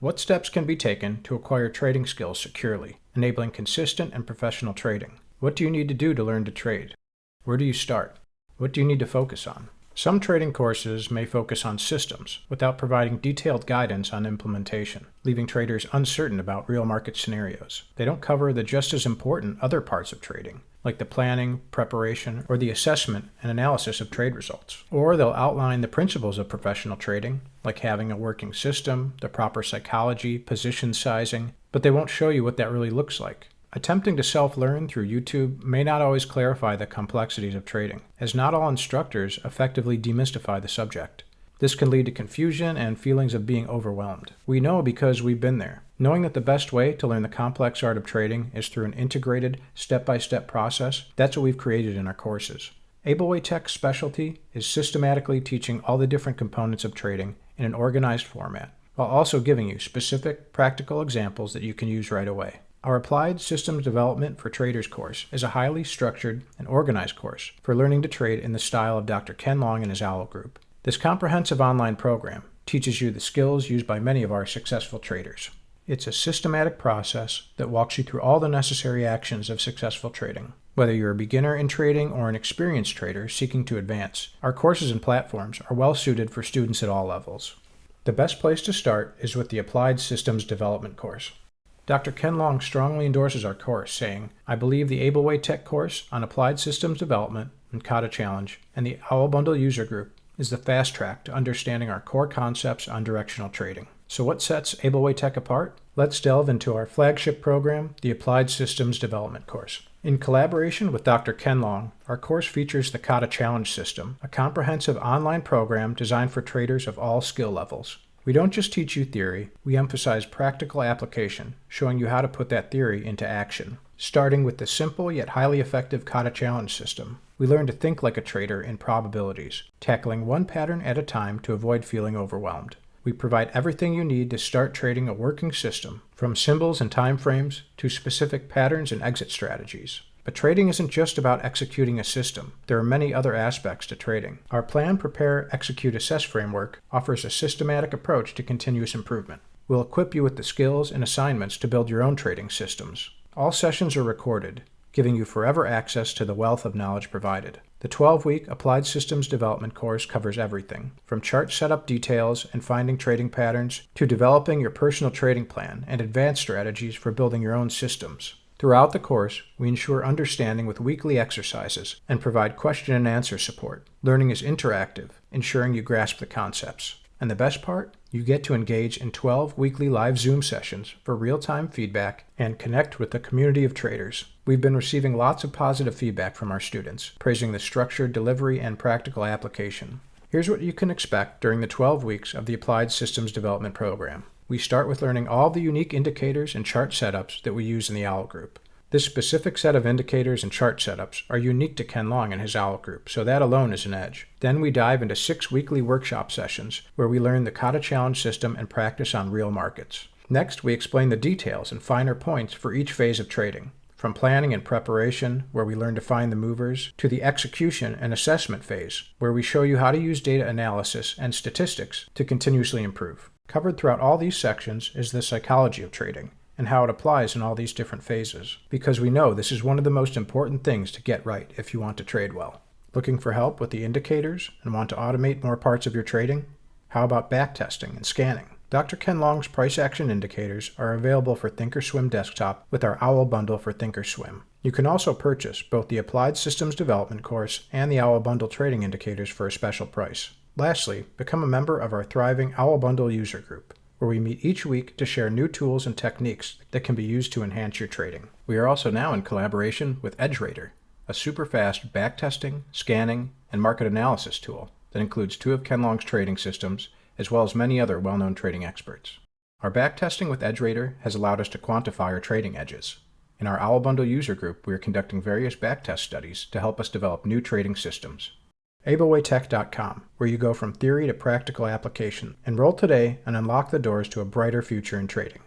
What steps can be taken to acquire trading skills securely, enabling consistent and professional trading? What do you need to do to learn to trade? Where do you start? What do you need to focus on? Some trading courses may focus on systems without providing detailed guidance on implementation, leaving traders uncertain about real market scenarios. They don't cover the just as important other parts of trading, like the planning, preparation, or the assessment and analysis of trade results. Or they'll outline the principles of professional trading, like having a working system, the proper psychology, position sizing, but they won't show you what that really looks like. Attempting to self-learn through YouTube may not always clarify the complexities of trading, as not all instructors effectively demystify the subject. This can lead to confusion and feelings of being overwhelmed. We know because we've been there. Knowing that the best way to learn the complex art of trading is through an integrated, step-by-step process, that's what we've created in our courses. Ablewaytech's specialty is systematically teaching all the different components of trading in an organized format, while also giving you specific, practical examples that you can use right away. Our Applied Systems Development for Traders course is a highly structured and organized course for learning to trade in the style of Dr. Ken Long and his Owl Group. This comprehensive online program teaches you the skills used by many of our successful traders. It's a systematic process that walks you through all the necessary actions of successful trading. Whether you're a beginner in trading or an experienced trader seeking to advance, our courses and platforms are well suited for students at all levels. The best place to start is with the Applied Systems Development course. Dr. Ken Long strongly endorses our course, saying, "I believe the Ablewaytech course on Applied Systems Development and Kata Challenge and the Owl Bundle User Group is the fast track to understanding our core concepts on directional trading." So what sets Ablewaytech apart? Let's delve into our flagship program, the Applied Systems Development course. In collaboration with Dr. Ken Long, our course features the Kata Challenge system, a comprehensive online program designed for traders of all skill levels. We don't just teach you theory, we emphasize practical application, showing you how to put that theory into action. Starting with the simple yet highly effective Kata Challenge system, we learn to think like a trader in probabilities, tackling one pattern at a time to avoid feeling overwhelmed. We provide everything you need to start trading a working system, from symbols and time frames to specific patterns and exit strategies. But trading isn't just about executing a system. There are many other aspects to trading. Our Plan, Prepare, Execute, Assess framework offers a systematic approach to continuous improvement. We'll equip you with the skills and assignments to build your own trading systems. All sessions are recorded, giving you forever access to the wealth of knowledge provided. The 12-week Applied Systems Development course covers everything, from chart setup details and finding trading patterns to developing your personal trading plan and advanced strategies for building your own systems. Throughout the course, we ensure understanding with weekly exercises and provide question and answer support. Learning is interactive, ensuring you grasp the concepts. And the best part? You get to engage in 12 weekly live Zoom sessions for real-time feedback and connect with the community of traders. We've been receiving lots of positive feedback from our students, praising the structured delivery and practical application. Here's what you can expect during the 12 weeks of the Applied Systems Development program. We start with learning all the unique indicators and chart setups that we use in the Owl Group. This specific set of indicators and chart setups are unique to Ken Long and his Owl Group, so that alone is an edge. Then we dive into 6 weekly workshop sessions where we learn the Kata Challenge system and practice on real markets. Next, we explain the details and finer points for each phase of trading, from planning and preparation, where we learn to find the movers, to the execution and assessment phase, where we show you how to use data analysis and statistics to continuously improve. Covered throughout all these sections is the psychology of trading and how it applies in all these different phases, because we know this is one of the most important things to get right if you want to trade well. Looking for help with the indicators and want to automate more parts of your trading? How about backtesting and scanning? Dr. Ken Long's price action indicators are available for thinkorswim desktop with our Owl Bundle for thinkorswim. You can also purchase both the Applied Systems Development course and the Owl Bundle trading indicators for a special price. Lastly, become a member of our thriving Owl Bundle User Group, where we meet each week to share new tools and techniques that can be used to enhance your trading. We are also now in collaboration with EdgeRater, a super fast backtesting, scanning, and market analysis tool that includes 2 of Ken Long's trading systems, as well as many other well-known trading experts. Our backtesting with EdgeRater has allowed us to quantify our trading edges. In our Owl Bundle User Group, we are conducting various backtest studies to help us develop new trading systems. Ablewaytech.com, where you go from theory to practical application. Enroll today and unlock the doors to a brighter future in trading.